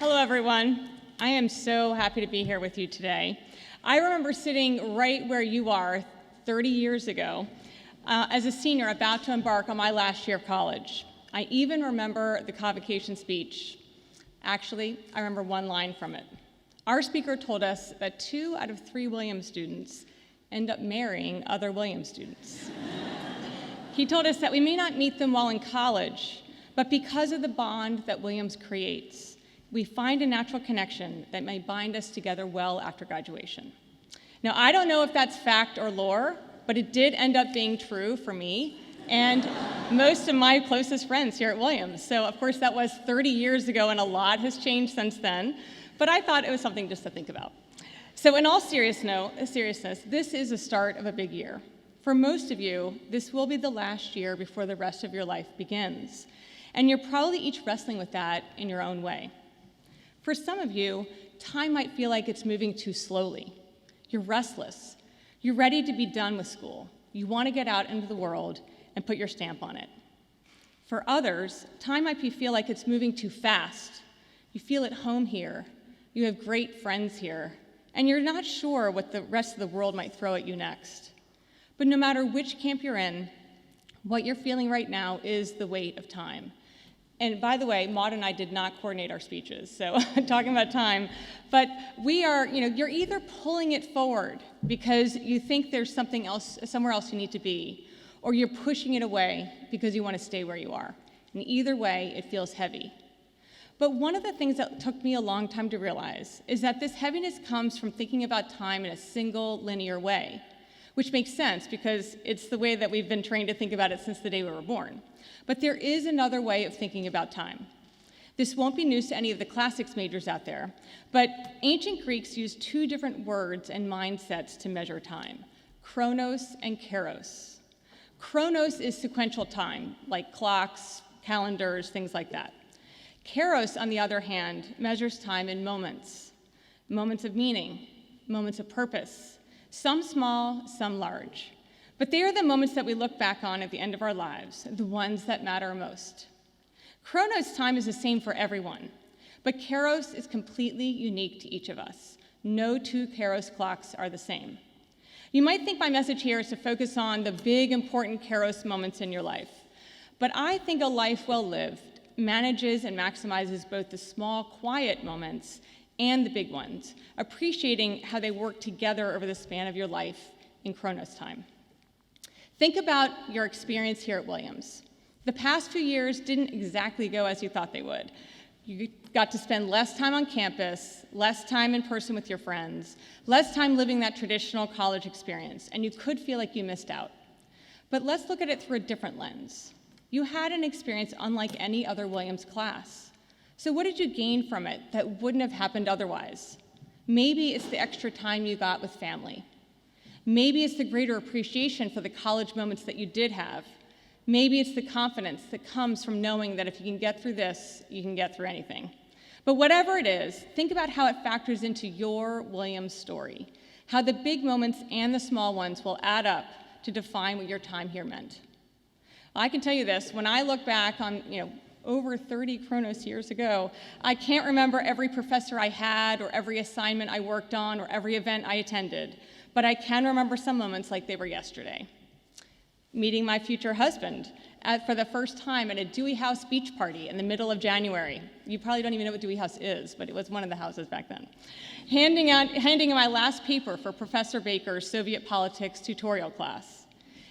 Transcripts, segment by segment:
Hello, everyone. I am so happy to be here with you today. I remember sitting right where you are 30 years ago as a senior about to embark on my last year of college. I even remember the Convocation speech. Actually, I remember one line from it. Our speaker told us that 2 out of 3 Williams students end up marrying other Williams students. He told us that we may not meet them while in college, but because of the bond that Williams creates, we find a natural connection that may bind us together well after graduation. Now, I don't know if that's fact or lore, but it did end up being true for me and most of my closest friends here at Williams. So, of course, that was 30 years ago, and a lot has changed since then, but I thought it was something just to think about. So in all seriousness, this is the start of a big year. For most of you, this will be the last year before the rest of your life begins, and you're probably each wrestling with that in your own way. For some of you, time might feel like it's moving too slowly. You're restless. You're ready to be done with school. You want to get out into the world and put your stamp on it. For others, time might feel like it's moving too fast. You feel at home here. You have great friends here, and you're not sure what the rest of the world might throw at you next. But no matter which camp you're in, what you're feeling right now is the weight of time. And by the way, Maud and I did not coordinate our speeches, so talking about time. But we are, you're either pulling it forward because you think there's something else, somewhere else you need to be, or you're pushing it away because you want to stay where you are. And either way, it feels heavy. But one of the things that took me a long time to realize is that this heaviness comes from thinking about time in a single linear way, which makes sense because it's the way that we've been trained to think about it since the day we were born. But there is another way of thinking about time. This won't be news to any of the classics majors out there, but ancient Greeks used 2 different words and mindsets to measure time: Kronos and keros. Kronos is sequential time, like clocks, calendars, things like that. Keros, on the other hand, measures time in moments. Moments of meaning, moments of purpose, some small, some large. But they are the moments that we look back on at the end of our lives, the ones that matter most. Kronos time is the same for everyone, but keros is completely unique to each of us. No 2 keros clocks are the same. You might think my message here is to focus on the big, important keros moments in your life, but I think a life well lived manages and maximizes both the small, quiet moments and the big ones, appreciating how they work together over the span of your life in Kronos time. Think about your experience here at Williams. The past few years didn't exactly go as you thought they would. You got to spend less time on campus, less time in person with your friends, less time living that traditional college experience, and you could feel like you missed out. But let's look at it through a different lens. You had an experience unlike any other Williams class. So what did you gain from it that wouldn't have happened otherwise? Maybe it's the extra time you got with family. Maybe it's the greater appreciation for the college moments that you did have. Maybe it's the confidence that comes from knowing that if you can get through this, you can get through anything. But whatever it is, think about how it factors into your Williams story, how the big moments and the small ones will add up to define what your time here meant. Well, I can tell you this, when I look back on, over 30 Kronos years ago, I can't remember every professor I had or every assignment I worked on or every event I attended, but I can remember some moments like they were yesterday. Meeting my future husband for the first time at a Dewey House beach party in the middle of January. You probably don't even know what Dewey House is, but it was one of the houses back then. Handing in my last paper for Professor Baker's Soviet politics tutorial class.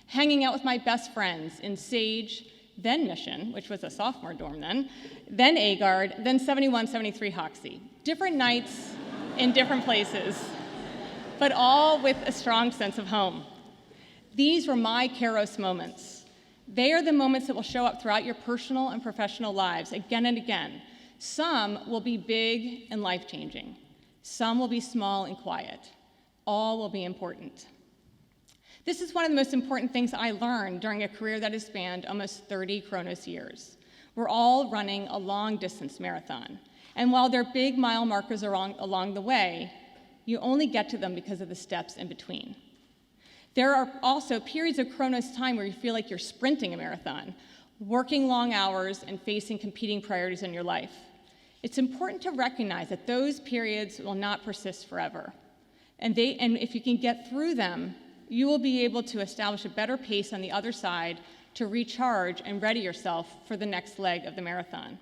Hanging out with my best friends in Sage, then Mission, which was a sophomore dorm then Agard, then 7173 Hoxie. Different nights in different places, but all with a strong sense of home. These were my keros moments. They are the moments that will show up throughout your personal and professional lives again and again. Some will be big and life-changing. Some will be small and quiet. All will be important. This is one of the most important things I learned during a career that has spanned almost 30 Kronos years. We're all running a long-distance marathon, and while there are big mile markers along the way, you only get to them because of the steps in between. There are also periods of Kronos time where you feel like you're sprinting a marathon, working long hours and facing competing priorities in your life. It's important to recognize that those periods will not persist forever. And if you can get through them, you will be able to establish a better pace on the other side to recharge and ready yourself for the next leg of the marathon.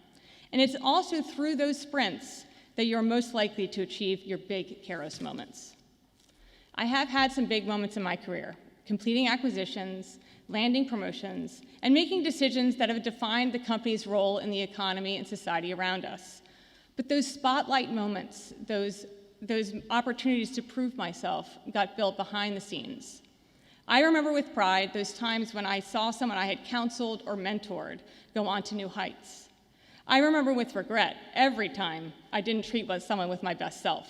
And it's also through those sprints that you're most likely to achieve your big keros moments. I have had some big moments in my career, completing acquisitions, landing promotions, and making decisions that have defined the company's role in the economy and society around us. But those spotlight moments, those opportunities to prove myself, got built behind the scenes. I remember with pride those times when I saw someone I had counseled or mentored go on to new heights. I remember with regret every time I didn't treat someone with my best self.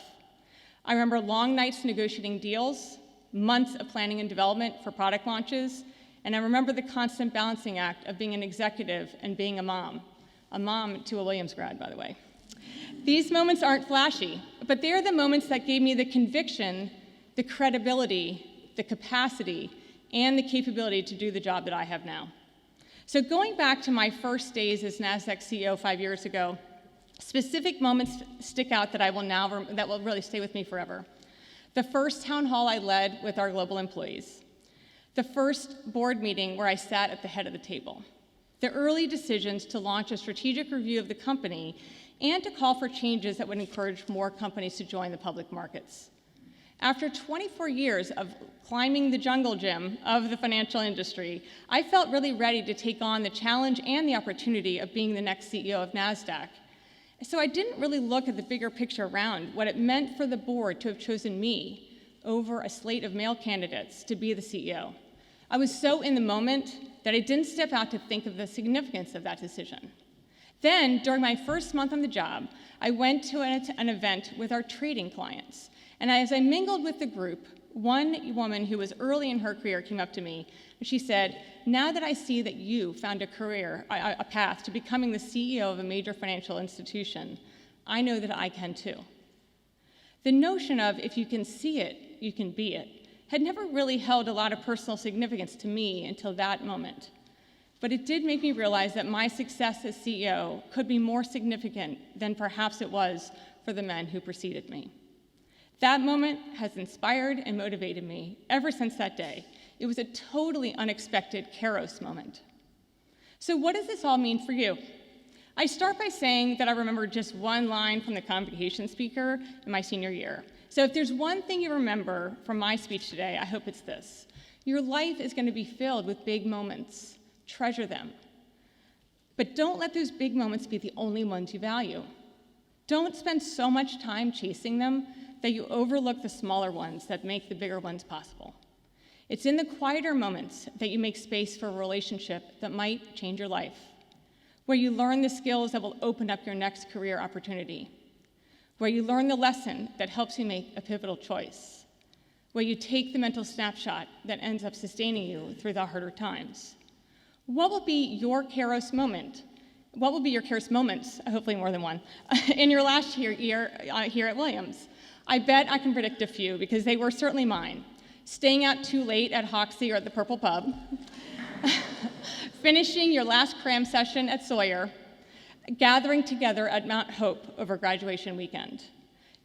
I remember long nights negotiating deals, months of planning and development for product launches, and I remember the constant balancing act of being an executive and being a mom to a Williams grad, by the way. These moments aren't flashy, but they're the moments that gave me the conviction, the credibility, the capacity, and the capability to do the job that I have now. So going back to my first days as NASDAQ CEO 5 years ago, specific moments stick out that that will really stay with me forever. The first town hall I led with our global employees. The first board meeting where I sat at the head of the table. The early decisions to launch a strategic review of the company and to call for changes that would encourage more companies to join the public markets. After 24 years of climbing the jungle gym of the financial industry, I felt really ready to take on the challenge and the opportunity of being the next CEO of NASDAQ. So I didn't really look at the bigger picture around what it meant for the board to have chosen me over a slate of male candidates to be the CEO. I was so in the moment that I didn't step out to think of the significance of that decision. Then, during my first month on the job, I went to an event with our trading clients. And as I mingled with the group, one woman who was early in her career came up to me, and she said, "Now that I see that you found a path to becoming the CEO of a major financial institution, I know that I can too." The notion of if you can see it, you can be it, had never really held a lot of personal significance to me until that moment. But it did make me realize that my success as CEO could be more significant than perhaps it was for the men who preceded me. That moment has inspired and motivated me ever since that day. It was a totally unexpected keros moment. So what does this all mean for you? I start by saying that I remember just one line from the Convocation speaker in my senior year. So if there's one thing you remember from my speech today, I hope it's this. Your life is going to be filled with big moments. Treasure them. But don't let those big moments be the only ones you value. Don't spend so much time chasing them that you overlook the smaller ones that make the bigger ones possible. It's in the quieter moments that you make space for a relationship that might change your life, where you learn the skills that will open up your next career opportunity, where you learn the lesson that helps you make a pivotal choice, where you take the mental snapshot that ends up sustaining you through the harder times. What will be your keros moment? What will be your keros moments, hopefully more than one, in your last year here at Williams? I bet I can predict a few because they were certainly mine. Staying out too late at Hoxie or at the Purple Pub, finishing your last cram session at Sawyer, gathering together at Mount Hope over graduation weekend.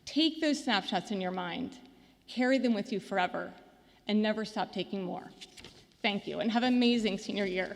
Take those snapshots in your mind, carry them with you forever, and never stop taking more. Thank you, and have an amazing senior year.